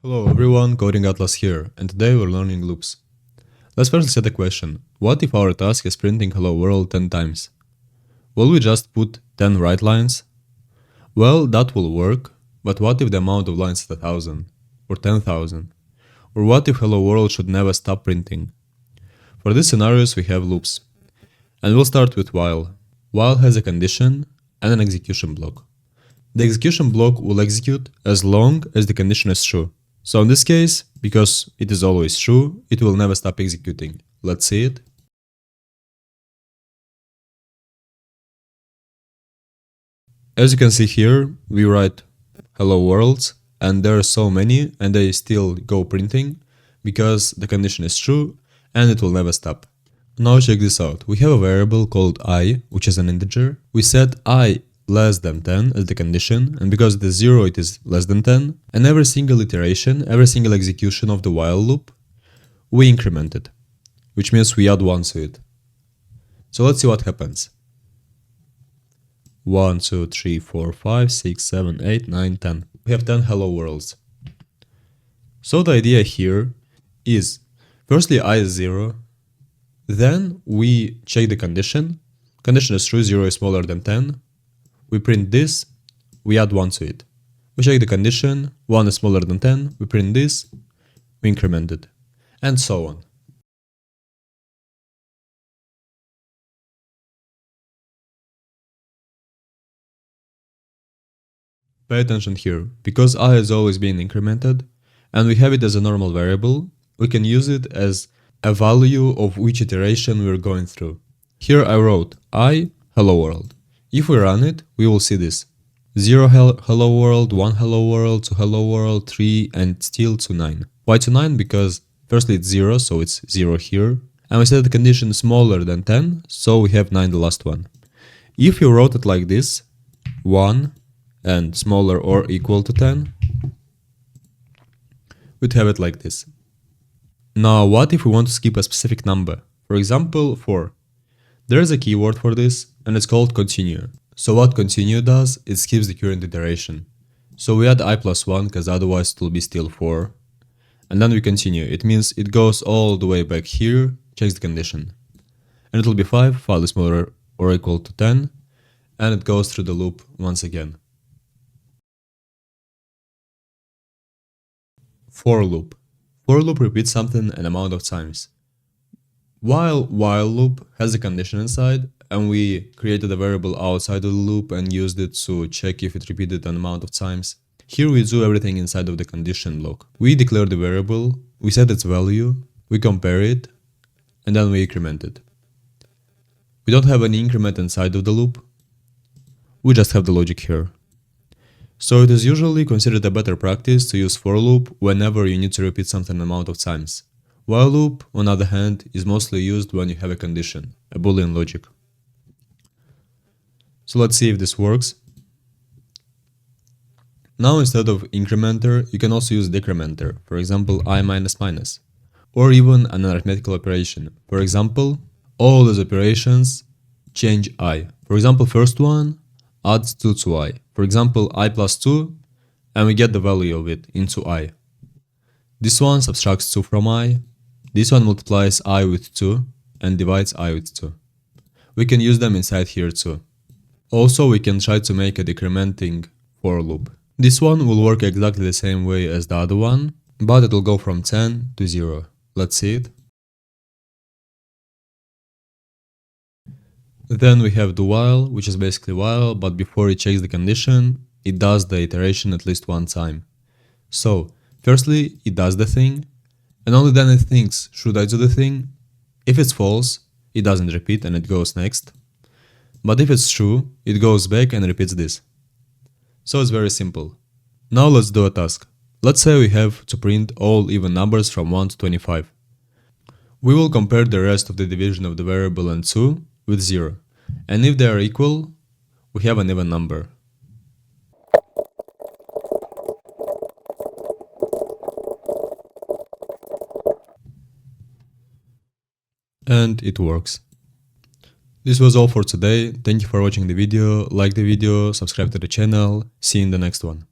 Hello everyone, Coding Atlas here, and today we're learning loops. Let's first set a question. What if our task is printing hello world 10 times? Will we just put 10 write lines? Well, that will work, but what if the amount of lines is 1000? Or 10,000? Or what if hello world should never stop printing? For these scenarios we have loops. And we'll start with while. While has a condition and an execution block. The execution block will execute as long as the condition is true. So in this case, because it is always true, it will never stop executing. Let's see it. As you can see here, we write hello worlds, and there are so many, and they still go printing, because the condition is true, and it will never stop. Now check this out. We have a variable called I, which is an integer. We set I less than 10 as the condition, and because it is 0 it is less than 10, and every single iteration, every single execution of the while loop, we increment it, which means we add 1 to it. So let's see what happens. 1, 2, 3, 4, 5, 6, 7, 8, 9, 10. We have 10 hello worlds. So the idea here is, firstly I is 0, then we check the condition is true, 0 is smaller than 10, we print this, we add 1 to it. We check the condition, 1 is smaller than 10, we print this, we increment it, and so on. Pay attention here, because I has always been incremented, and we have it as a normal variable, we can use it as a value of which iteration we're going through. Here I wrote I, hello world. If we run it, we will see this. 0 hello world, 1 hello world, 2 hello world, 3, and still to 9. Why to 9? Because firstly it's 0, so it's 0 here. And we set the condition smaller than 10, so we have 9 the last one. If you wrote it like this, 1 and smaller or equal to 10, we'd have it like this. Now what if we want to skip a specific number? For example, 4. There is a keyword for this, and it's called continue. So what continue does, it skips the current iteration. So we add I plus 1, because otherwise it will be still 4. And then we continue. It means it goes all the way back here, checks the condition. And it will be 5, file is smaller or equal to 10, and it goes through the loop once again. For loop. For loop repeats something an amount of times. While loop has a condition inside, and we created a variable outside of the loop and used it to check if it repeated an amount of times. Here we do everything inside of the condition block. We declare the variable, we set its value, we compare it, and then we increment it. We don't have any increment inside of the loop, we just have the logic here. So it is usually considered a better practice to use for loop whenever you need to repeat something an amount of times. While loop, on the other hand, is mostly used when you have a condition, a Boolean logic. So let's see if this works. Now instead of incrementer, you can also use decrementer, for example I minus minus, or even an arithmetical operation. For example, all those operations change I. For example, first one adds 2 to I. For example, I plus 2, and we get the value of it into I. This one subtracts 2 from I. This one multiplies I with 2 and divides I with 2. We can use them inside here too. Also, we can try to make a decrementing for loop. This one will work exactly the same way as the other one, but it will go from 10 to 0. Let's see it. Then we have do while, which is basically while, but before it checks the condition, it does the iteration at least one time. So, firstly, it does the thing, and only then it thinks, should I do the thing? If it's false, it doesn't repeat and it goes next. But if it's true, it goes back and repeats this. So it's very simple. Now let's do a task. Let's say we have to print all even numbers from 1 to 25. We will compare the rest of the division of the variable and 2 with 0. And if they are equal, we have an even number. And it works. This was all for today. Thank you for watching the video, like the video, subscribe to the channel. See you in the next one.